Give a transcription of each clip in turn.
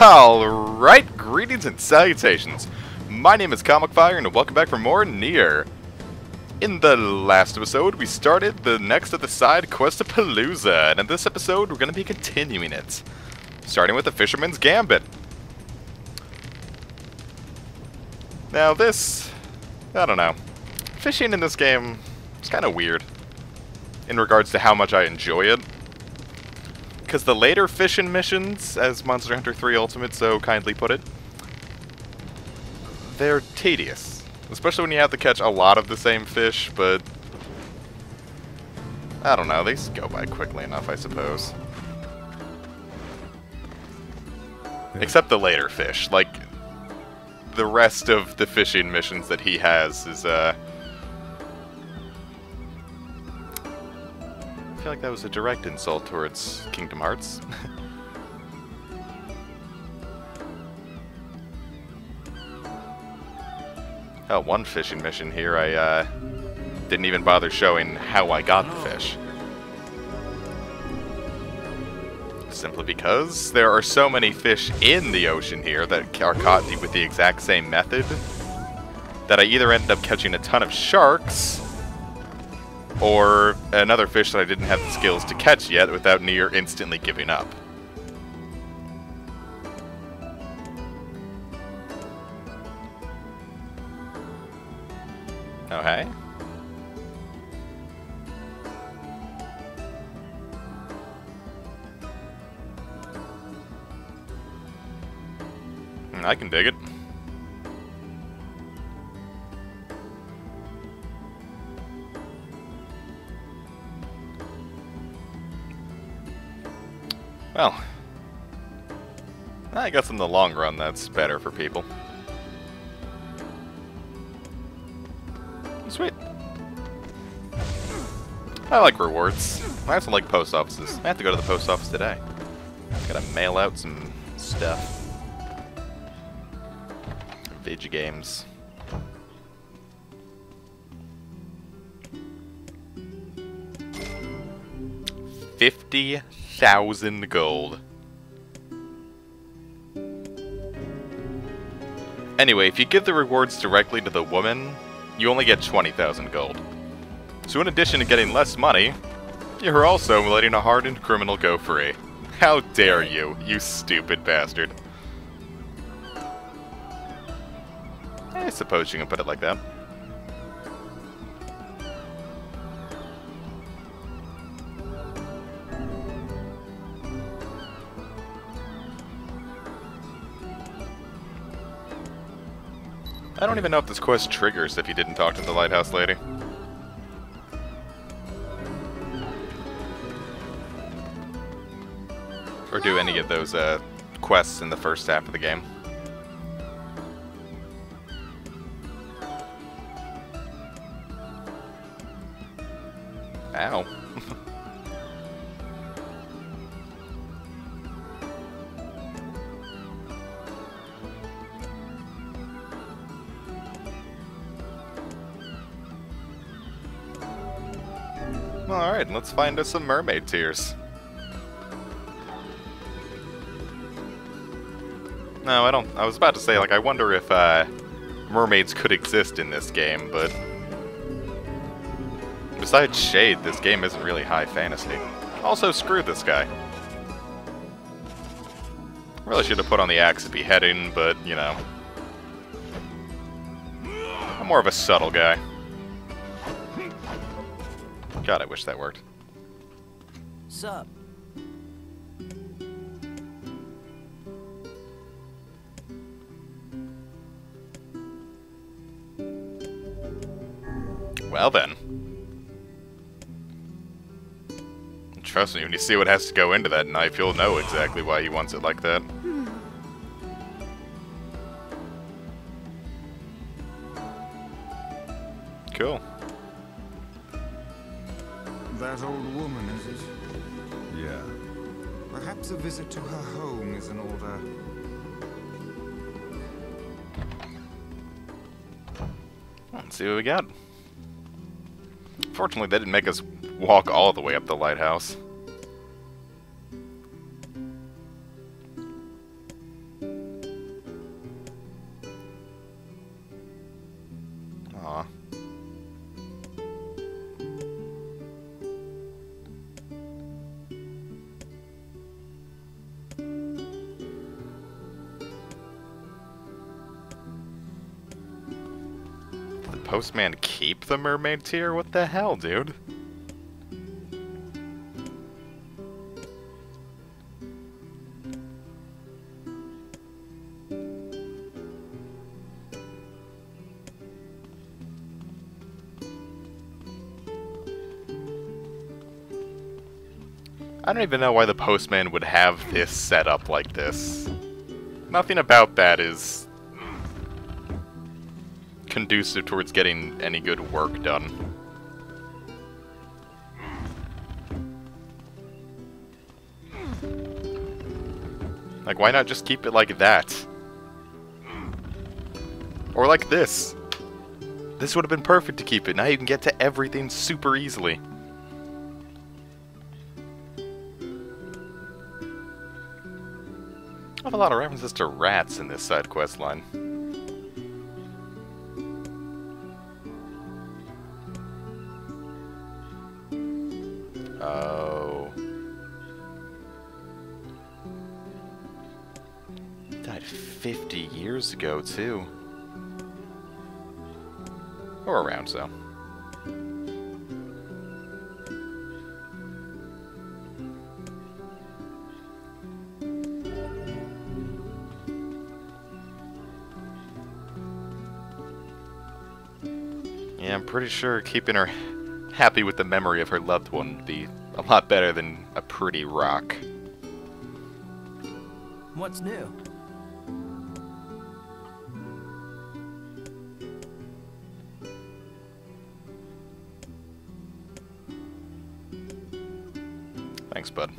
Alright, greetings and salutations. My name is Comic Fire and welcome back for more NIER. In the last episode, we started the next of the side quest of Palooza, and in this episode, we're going to be continuing it. Starting with the Fisherman's Gambit. Now this, I don't know. Fishing in this game is kind of weird in regards to how much I enjoy it. Because the later fishing missions, as Monster Hunter 3 Ultimate so kindly put it, they're tedious. Especially when you have to catch a lot of the same fish, but I don't know, they just go by quickly enough, I suppose. Except the later fish. Like, the rest of the fishing missions that he has is, I feel like that was a direct insult towards Kingdom Hearts. Oh, one fishing mission here, I didn't even bother showing how I got the fish. Simply because there are so many fish in the ocean here that are caught with the exact same method that I either ended up catching a ton of sharks or another fish that I didn't have the skills to catch yet without NIER instantly giving up. Oh, hey? I can dig it. Well, I guess in the long run that's better for people. Sweet. I like rewards. I also like post offices. I have to go to the post office today. Gotta mail out some stuff. Video games. $50,000 gold. Anyway, if you give the rewards directly to the woman, you only get 20,000 gold. So in addition to getting less money, you're also letting a hardened criminal go free. How dare you, you stupid bastard. I suppose you can put it like that. I don't even know if this quest triggers if you didn't talk to the lighthouse lady. Or do any of those quests in the first half of the game. Ow. Alright, let's find us some mermaid tears. No, I don't. I was about to say, like, I wonder if mermaids could exist in this game, but besides shade, this game isn't really high fantasy. Also, screw this guy. Really should have put on the axe of beheading, but, you know. I'm more of a subtle guy. God, I wish that worked. Sup? Well then. Trust me, when you see what has to go into that knife, you'll know exactly why he wants it like that. Cool. That old woman, is it? Yeah. Perhaps a visit to her home is in order. Let's see what we got. Fortunately, they didn't make us walk all the way up the lighthouse. postman keep the mermaid tear? What the hell, dude? I don't even know why the postman would have this set up like this. Nothing about that is conducive towards getting any good work done. Like, why not just keep it like that? Or like this. This would have been perfect to keep it. Now you can get to everything super easily. I have a lot of references to rats in this side quest line. Oh. He died 50 years ago, too. Or around so. Yeah, I'm pretty sure keeping her happy with the memory of her loved one would be a lot better than a pretty rock. What's new? Thanks, bud.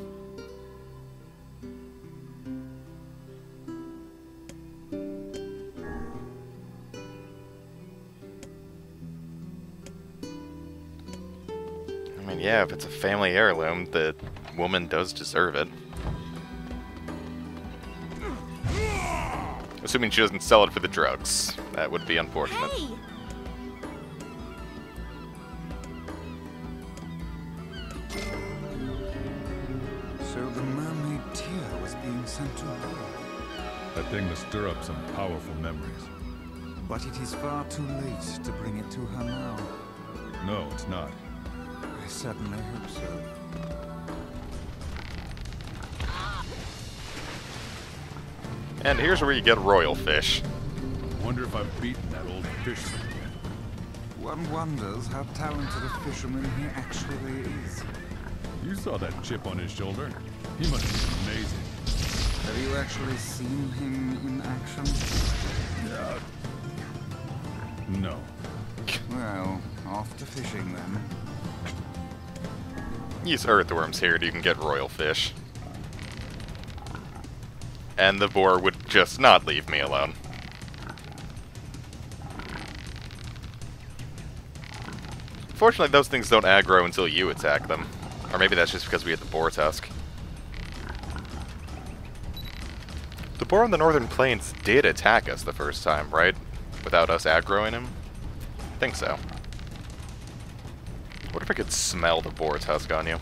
I mean, yeah, if it's a family heirloom, the woman does deserve it. Assuming she doesn't sell it for the drugs. That would be unfortunate. Hey! So the mermaid tear was being sent to her. That thing must stir up some powerful memories. But it is far too late to bring it to her now. No, it's not. I certainly hope so. And here's where you get royal fish. Wonder if I've beaten that old fish yet. One wonders how talented a fisherman he actually is. You saw that chip on his shoulder. He must be amazing. Have you actually seen him in action? No. Well, off to fishing then. Use earthworms here, you can get royal fish. And the boar would just not leave me alone. Fortunately, those things don't aggro until you attack them. Or maybe that's just because we had the boar tusk. The boar on the northern plains did attack us the first time, right? Without us aggroing him? I think so. What if I could smell the boar tusk on you?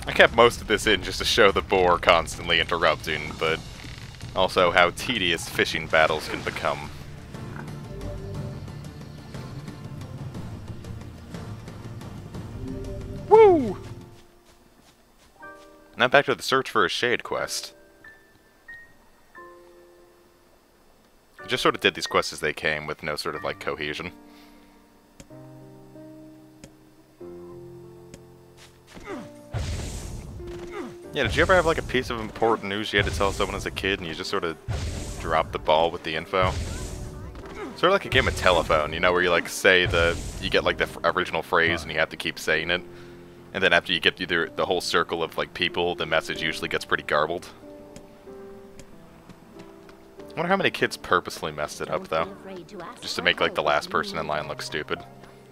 I kept most of this in just to show the boar constantly interrupting, but also how tedious fishing battles can become. Woo! Now back to the search for a shade quest. I just sort of did these quests as they came with no sort of like cohesion. Yeah, did you ever have like a piece of important news you had to tell someone as a kid and you just sort of dropped the ball with the info? Sort of like a game of telephone, you know, where you like say you get like the original phrase and you have to keep saying it. And then after you get through the whole circle of like people, the message usually gets pretty garbled. I wonder how many kids purposely messed it up though. Just to make like the last person in line look stupid.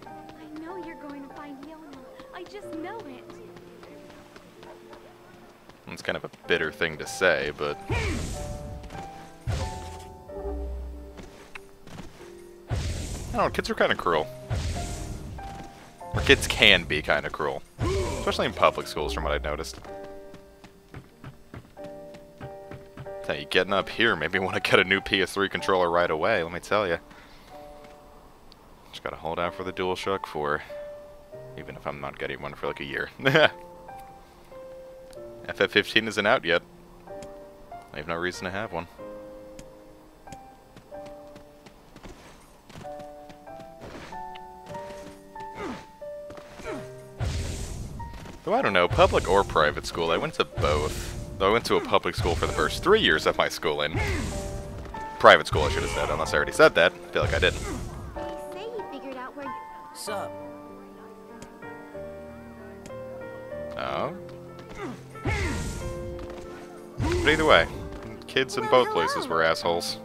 I know you're going to find Yona. I just know it. It's kind of a bitter thing to say, but... I don't know, kids are kind of cruel. Or kids can be kind of cruel. Especially in public schools, from what I've noticed. Tell you, getting up here maybe want to get a new PS3 controller right away, let me tell you. Just gotta hold out for the DualShock 4. Even if I'm not getting one for like a year. FF15 isn't out yet. I have no reason to have one. Though I don't know, public or private school, I went to both. Though I went to a public school for the first 3 years of my schooling. Private school, I should have said, unless I already said that. I feel like I didn't. They say he figured out where. Sup? Oh. But either way, kids in both places were assholes.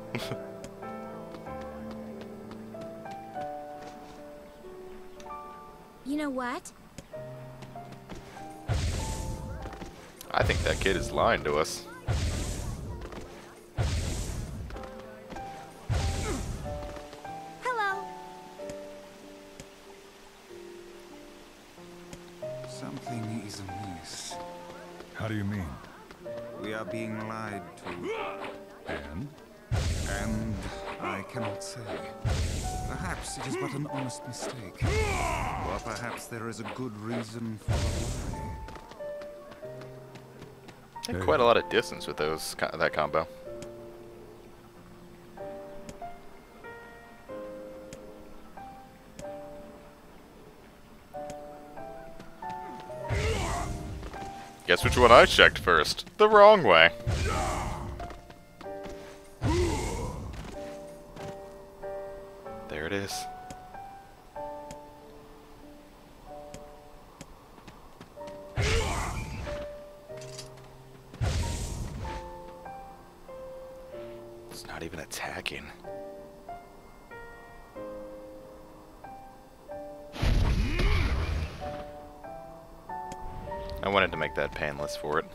You know what? I think that kid is lying to us. Hello. Something is amiss. How do you mean? We are being lied to, And? and I cannot say. Perhaps it is but an honest mistake. Or perhaps there is a good reason for the lie. Had quite a lot of distance with those that combo. Guess which one I checked first? The wrong way. There it is. It's not even attacking. I wanted to make that painless for it.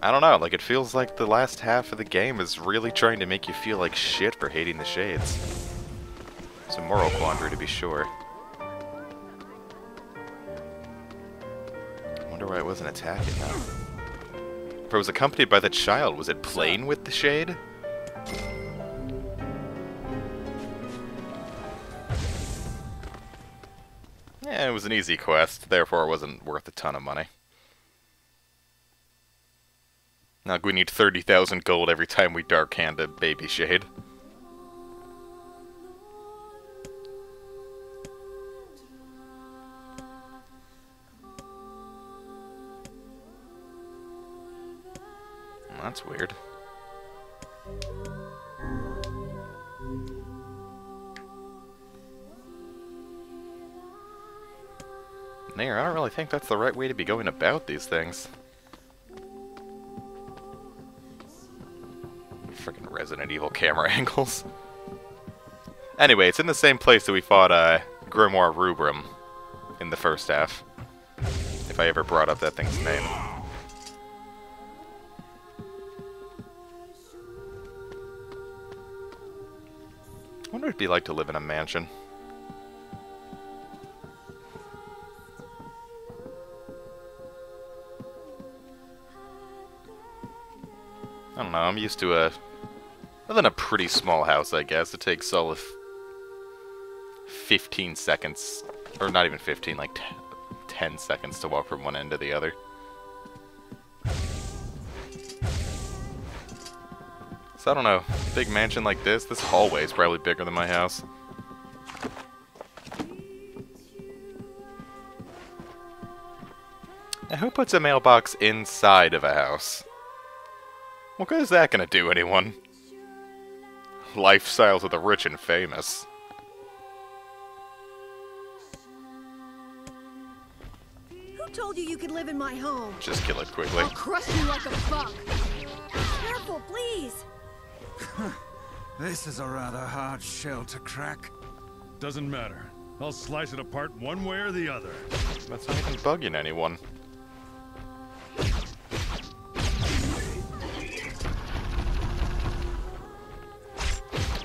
I don't know, like it feels like the last half of the game is really trying to make you feel like shit for hating the shades. It's a moral quandary to be sure. I wonder why it wasn't attacking though. If it was accompanied by the child, was it playing with the shade? Yeah, it was an easy quest, therefore it wasn't worth a ton of money. Now we need 30,000 gold every time we dark hand a baby shade. Well, that's weird. NIER, I don't really think that's the right way to be going about these things. Freaking Resident Evil camera angles. Anyway, it's in the same place that we fought Grimoire Rubrum in the first half. If I ever brought up that thing's name. I wonder what it'd be like to live in a mansion. I don't know, I'm used to other than a pretty small house, I guess. It takes solid 15 seconds, or not even 15, like 10 seconds to walk from one end to the other. So I don't know, big mansion like this hallway is probably bigger than my house. Now who puts a mailbox inside of a house? What good is that gonna do anyone? Lifestyles of the rich and famous. Who told you you could live in my home? Just kill it quickly. I'll crush you like a bug. Careful, please. This is a rather hard shell to crack. Doesn't matter. I'll slice it apart one way or the other. That's not even bugging anyone.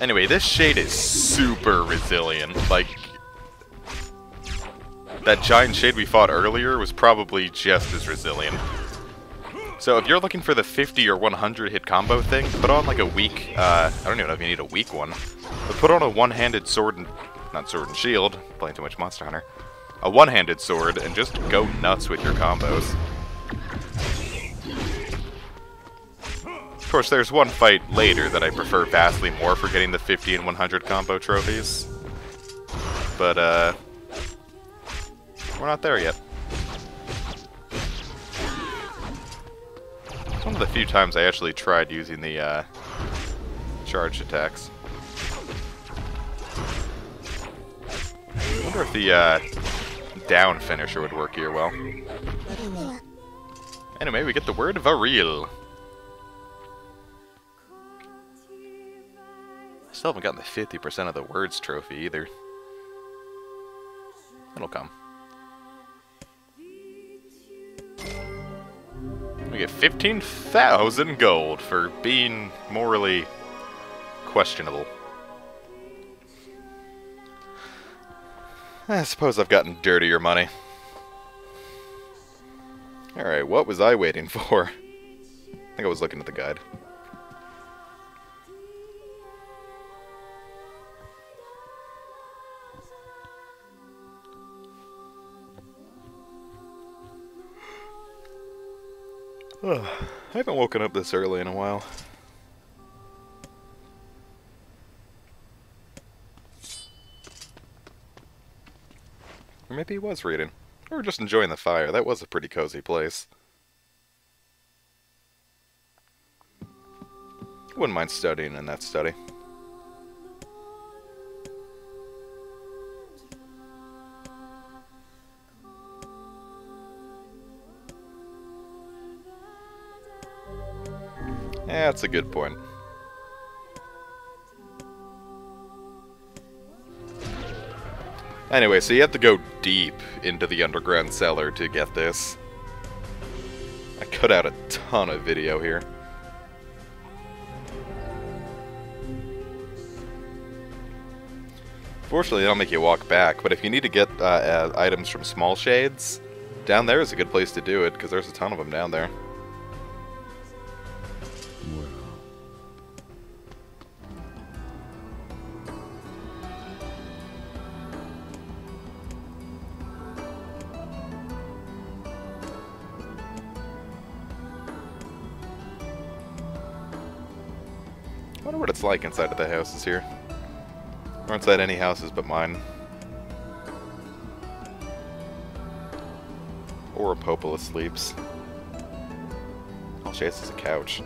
Anyway, this shade is super resilient. Like, that giant shade we fought earlier was probably just as resilient. So if you're looking for the 50 or 100 hit combo thing, put on like a weak, I don't even know if you need a weak one, but put on a one-handed sword and, not sword and shield, playing too much Monster Hunter, a one-handed sword and just go nuts with your combos. Of course, there's one fight later that I prefer vastly more for getting the 50 and 100 combo trophies. But, we're not there yet. It's one of the few times I actually tried using the, charged attacks. I wonder if the, down finisher would work here well. Anyway, we get the word Varil. Still haven't gotten the 50% of the words trophy either. It'll come. We get 15,000 gold for being morally questionable. I suppose I've gotten dirtier money. Alright, what was I waiting for? I think I was looking at the guide. I haven't woken up this early in a while. Or maybe he was reading. Or just enjoying the fire. That was a pretty cozy place. Wouldn't mind studying in that study. Yeah, that's a good point. Anyway, so you have to go deep into the underground cellar to get this. I cut out a ton of video here. Fortunately, they don't make you walk back, but if you need to get items from small shades, down there is a good place to do it, because there's a ton of them down there. I wonder what it's like inside of the houses here. Or inside any houses but mine. Or a Popola sleeps. All she has is a couch.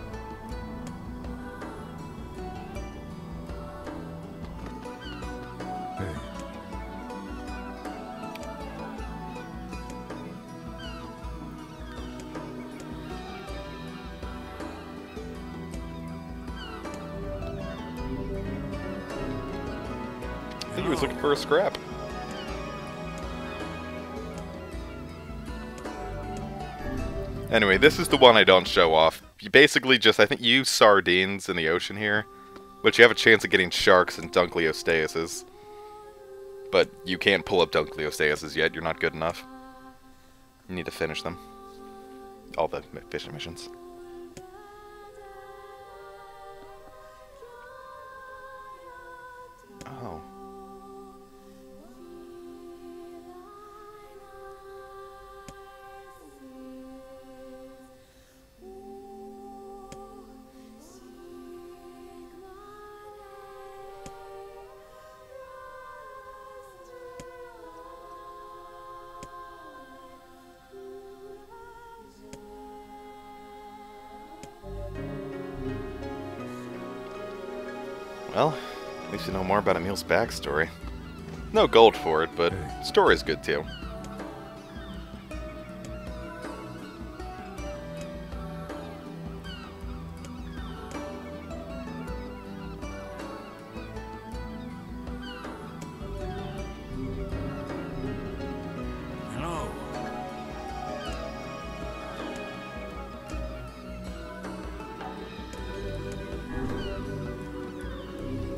Hey. I think he was looking for a scrap. Anyway, this is the one I don't show off. You basically just, I think, use sardines in the ocean here, but you have a chance of getting sharks and Dunkleostasis. But you can't pull up Dunkleostasis yet, you're not good enough. You need to finish them. All the fishing missions. Oh. Well, at least you know more about Emil's backstory. No gold for it, but story's good too. Hello.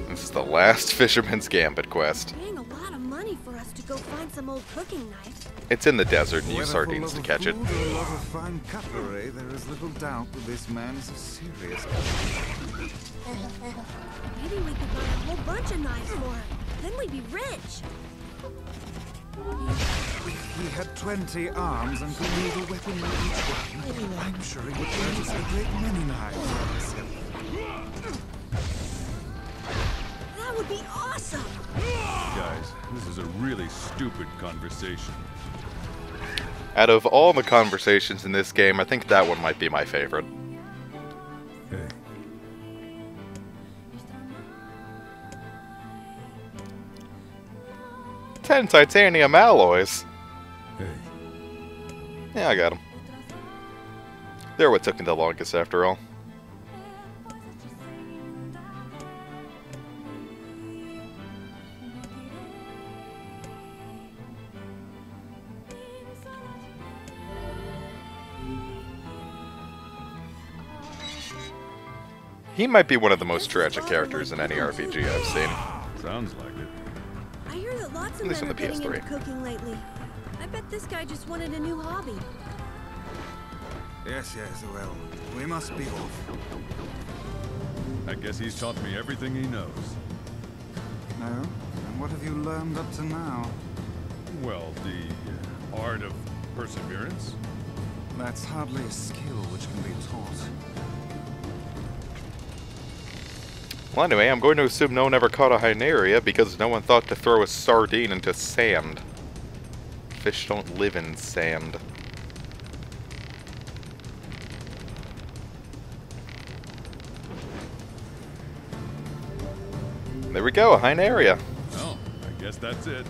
This is the last Fisherman's Gambit quest. Paying a lot of money for for us to go find some old cooking knife. It's in the desert and use Whether for sardines love to of catch it. food or love of fine cutlery, there is little doubt that this man is a serious Maybe we could buy a whole bunch of knives for him. Then we'd be rich. If he had 20 arms and could wield a weapon with each one, I'm sure he would purchase a great many knives for himself. That would be awesome. Guys, this is a really stupid conversation. Out of all the conversations in this game, I think that one might be my favorite. Hey, 10 titanium alloys. hey. Yeah, I got them. They're what took me the longest after all. He might be one of the most tragic characters in any RPG I've seen. Sounds like it. I hear that lots of At least men on are the getting PS3. into cooking lately. I bet this guy just wanted a new hobby. Yes, well, we must be off. I guess he's taught me everything he knows. No? And what have you learned up to now? Well, the art of perseverance. That's hardly a skill which can be taught. Well, anyway, I'm going to assume no one ever caught a Hyneria because no one thought to throw a sardine into sand. Fish don't live in sand. There we go, a Hyneria. Oh, I guess that's it.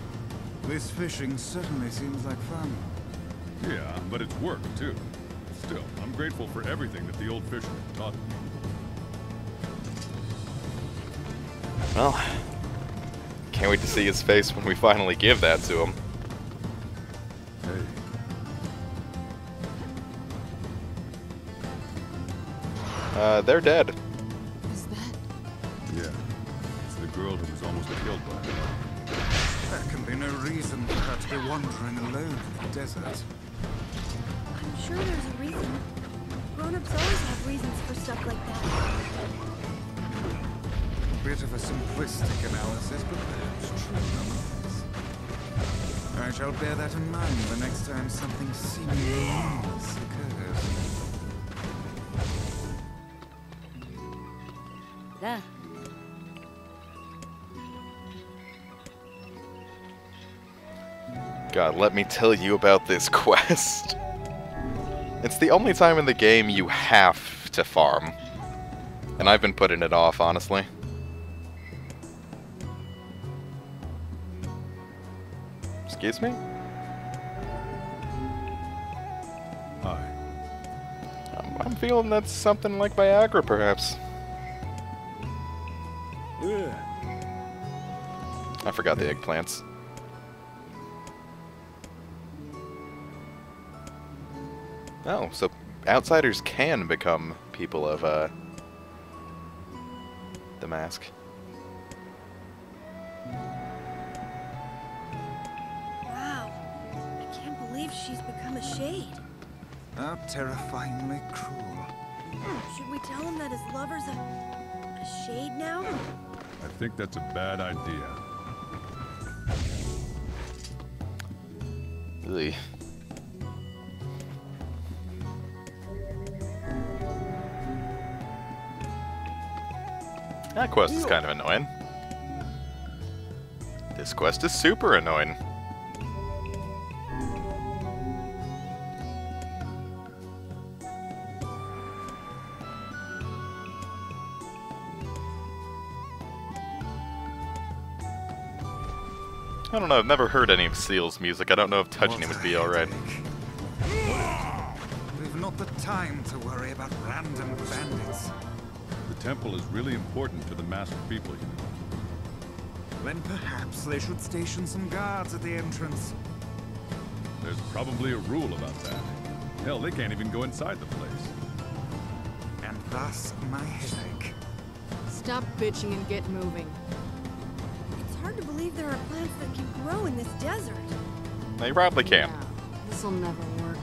This fishing certainly seems like fun. Yeah, but it's work, too. Still, I'm grateful for everything that the old fisherman taught me. Well, can't wait to see his face when we finally give that to him. Hey, They're dead. Is that? yeah. It's the girl who was almost killed by him. There can be no reason for her to be wandering alone in the desert. I'm sure there's a reason. Grown-ups always have reasons for stuff like that. Bit of a simplistic analysis, but perhaps true nonetheless. I shall bear that in mind the next time something seemingly meaningless occurs. God, let me tell you about this quest. It's the only time in the game you have to farm. And I've been putting it off, honestly. Excuse me? Hi. I'm feeling that's something like Viagra, perhaps. I forgot the eggplants. Oh, so outsiders can become people of, the mask. Wow. I can't believe she's become a shade. How terrifyingly cruel. Should we tell him that his lover's a shade now? I think that's a bad idea. Really? That quest is kind of annoying. This quest is super annoying. I don't know, I've never heard any of Seal's music. I don't know if touching him would be alright. We've not the time to worry about random bandits. The temple is really important to the masked people, you know. Then perhaps they should station some guards at the entrance. There's probably a rule about that. Hell, they can't even go inside the place. And thus my headache. Stop bitching and get moving. It's hard to believe there are plants that can grow in this desert. They probably can. Yeah, this'll never work.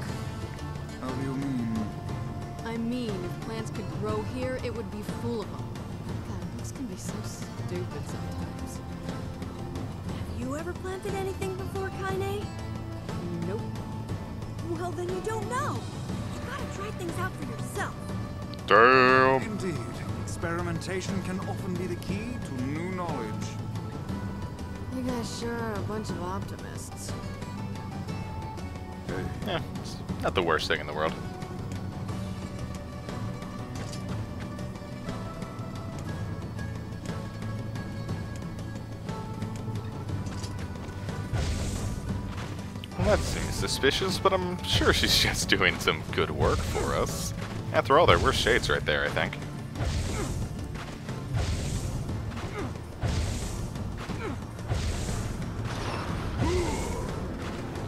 How do you mean? I mean, if plants could grow here, it would be full of them. God, books can be so stupid sometimes. Have you ever planted anything before, Kaine? Nope. Well, then you don't know. You gotta try things out for yourself. Damn. Indeed. Experimentation can often be the key to new knowledge. You guys sure are a bunch of optimists. Yeah, it's not the worst thing in the world. Well, that seems suspicious, but I'm sure she's just doing some good work for us. After all, there were shades right there, I think.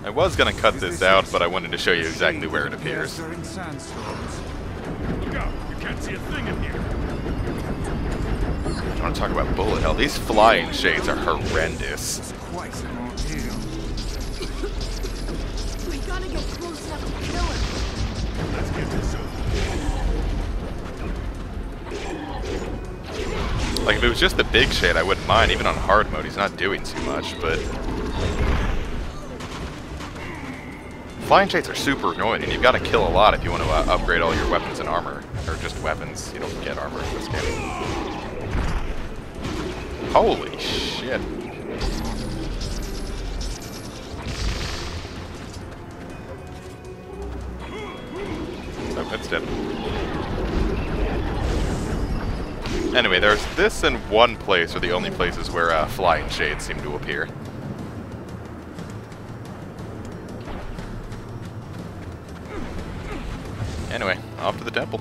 I was gonna cut this out, but I wanted to show you exactly where it appears. During sandstorms. Look out! You can't see a thing in here. I want to talk about bullet hell. These flying shades are horrendous. It's quite an ordeal. We gotta get close enough to kill him. Let's get this over. Like, if it was just the big shade, I wouldn't mind. Even on hard mode, he's not doing too much, but... Flying shades are super annoying, and you've got to kill a lot if you want to upgrade all your weapons and armor. Or just weapons. You don't get armor in this game. Holy shit. Oh, that's dead. Anyway, there's this and one place are the only places where flying shades seem to appear. Anyway, off to the temple.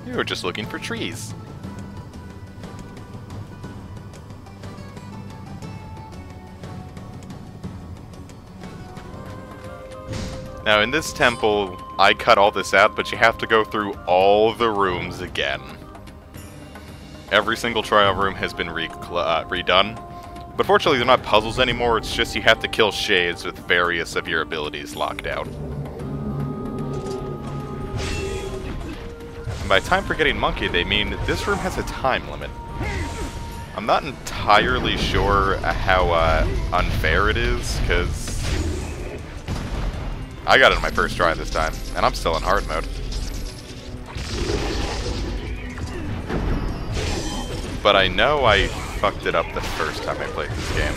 You were just looking for trees. Now, in this temple, I cut all this out, but you have to go through all the rooms again. Every single trial room has been redone. But fortunately, they're not puzzles anymore, it's just you have to kill shades with various of your abilities locked out. And by time for getting monkey, they mean this room has a time limit. I'm not entirely sure how unfair it is, because I got it on my first try this time, and I'm still in hard mode. But I know I fucked it up the first time I played this game.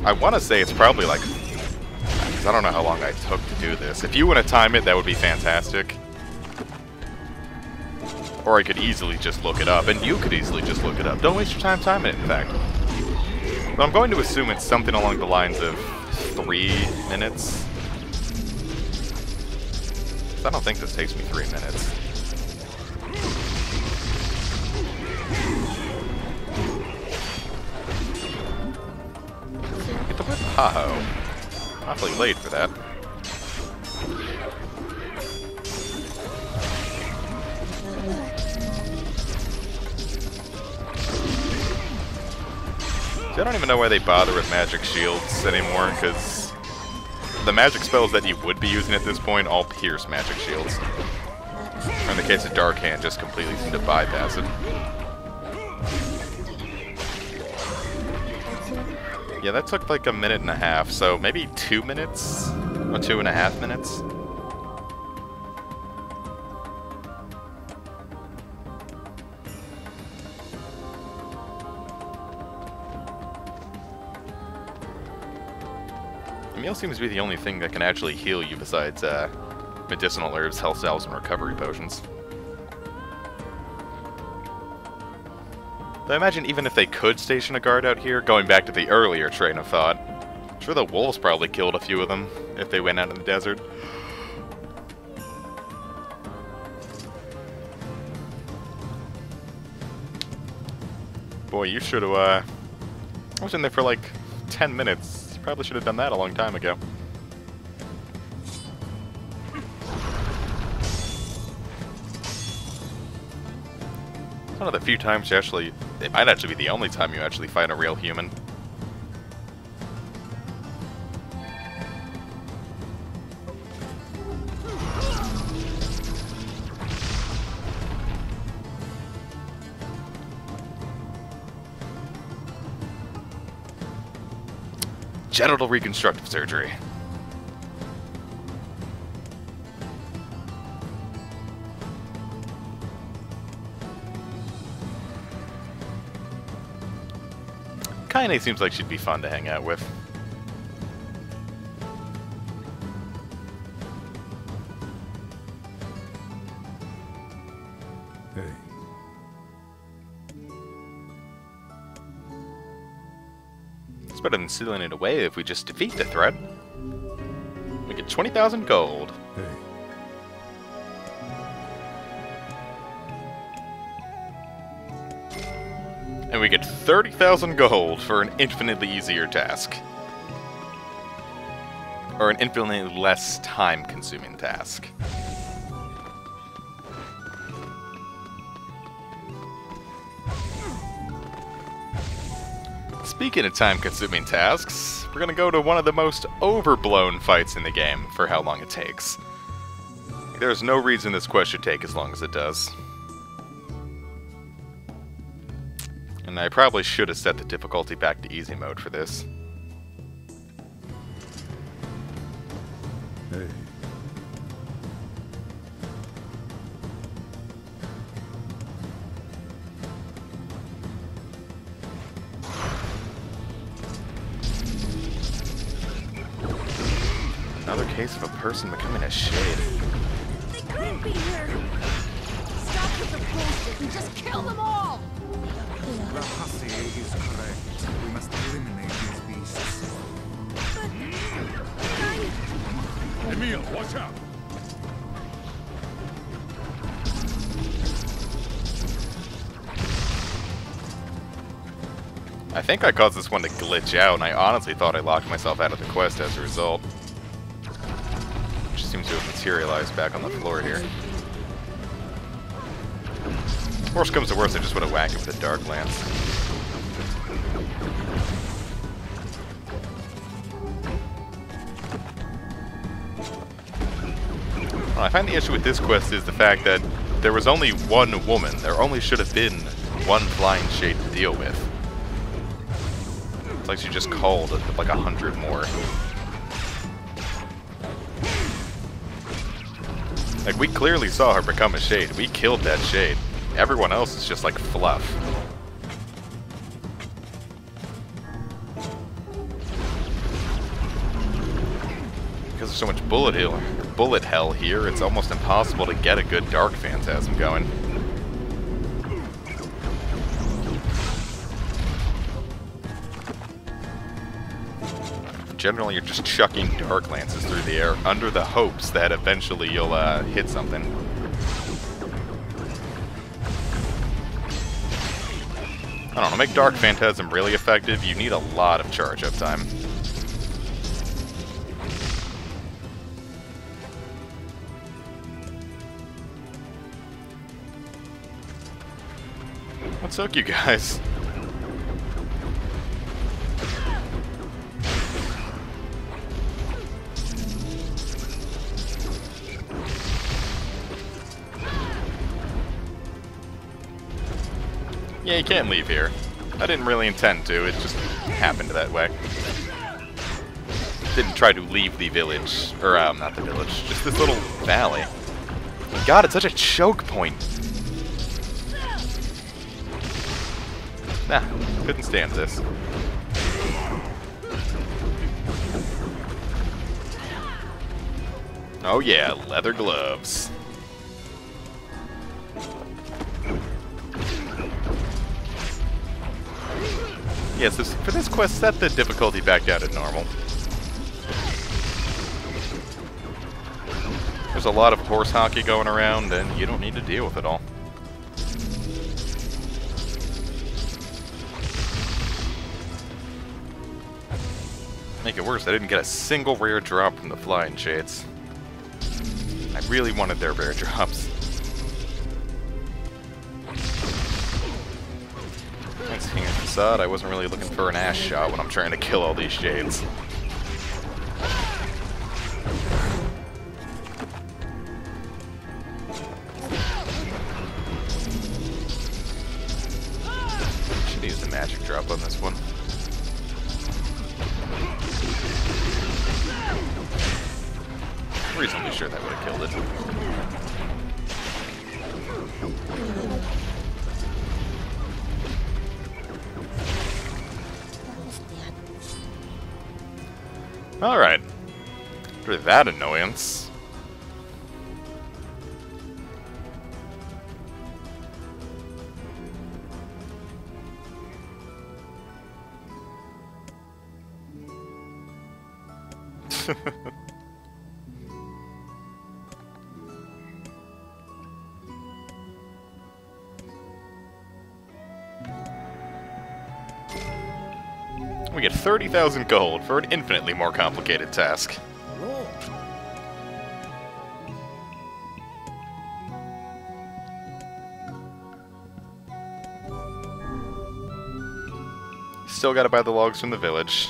I want to say it's probably like... because I don't know how long I took to do this. If you want to time it, that would be fantastic. Or I could easily just look it up, and you could easily just look it up. Don't waste your time timing it, in fact. But I'm going to assume it's something along the lines of 3 minutes. I don't think this takes me 3 minutes. Get the whip. Ha-ho. Awfully late for that. See, I don't even know why they bother with magic shields anymore, because the magic spells that you would be using at this point all pierce magic shields. Or in the case of Dark Hand, just completely seem to bypass it. Yeah, that took like 1.5 minutes, so maybe 2 minutes? Or 2.5 minutes? A meal seems to be the only thing that can actually heal you besides medicinal herbs, health salves, and recovery potions. Though I imagine even if they could station a guard out here, going back to the earlier train of thought, I'm sure the wolves probably killed a few of them if they went out in the desert. Boy, you should have, I was in there for like 10 minutes. You probably should have done that a long time ago. One of the few times you actually... It might actually be the only time you actually fight a real human. Genital reconstructive surgery. Kaine seems like she'd be fun to hang out with. Hey. It's better than sealing it away if we just defeat the threat. We get 20,000 gold. Hey. And we get 30,000 gold for an infinitely easier task. Or an infinitely less time-consuming task. Speaking of time-consuming tasks, we're gonna go to one of the most overblown fights in the game for how long it takes. There's no reason this quest should take as long as it does. And I probably should have set the difficulty back to easy mode for this. Hey. Another case of a person becoming a shade. They couldn't be here. Stop with the bullshit and just kill them all. Rahasi is correct. We must eliminate these beasts. But Emil, watch out! I think I caused this one to glitch out, and I honestly thought I locked myself out of the quest as a result. Which seems to have materialized back on the floor here. Worst comes to worst, I just would have whacked it with a Dark Lance. Well, I find the issue with this quest is the fact that there was only one woman. There only should have been one flying shade to deal with. It's like she just called like 100 more. Like, we clearly saw her become a shade. We killed that shade. Everyone else is just like fluff. Because there's so much bullet hell here, it's almost impossible to get a good Dark Phantasm going. Generally, you're just chucking Dark Lances through the air under the hopes that eventually you'll hit something. I don't know, to make Dark Phantasm really effective, you need a lot of charge-up time. What took you guys? Yeah, you can't leave here. I didn't really intend to, it just happened that way. Didn't try to leave the village, or not the village, just this little valley. God, it's such a choke point. Nah, couldn't stand this. Oh yeah, leather gloves. Yes, yeah, so for this quest, set the difficulty back down to normal. There's a lot of horse hockey going around, and you don't need to deal with it all. Make it worse, I didn't get a single rare drop from the Flying Shades. I really wanted their rare drops. facade, I wasn't really looking for an ass shot when I'm trying to kill all these shades. Should use the magic drop on this one. Reasonably sure that would have killed it. Alright. After that annoyance. We get 30,000 gold for an infinitely more complicated task. Still gotta buy the logs from the village.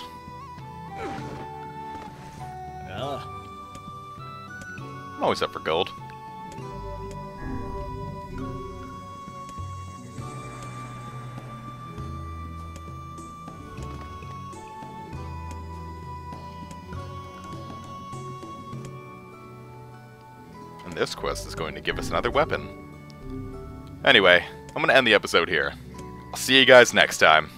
I'm always up for gold. And this quest is going to give us another weapon. Anyway, I'm going to end the episode here. I'll see you guys next time.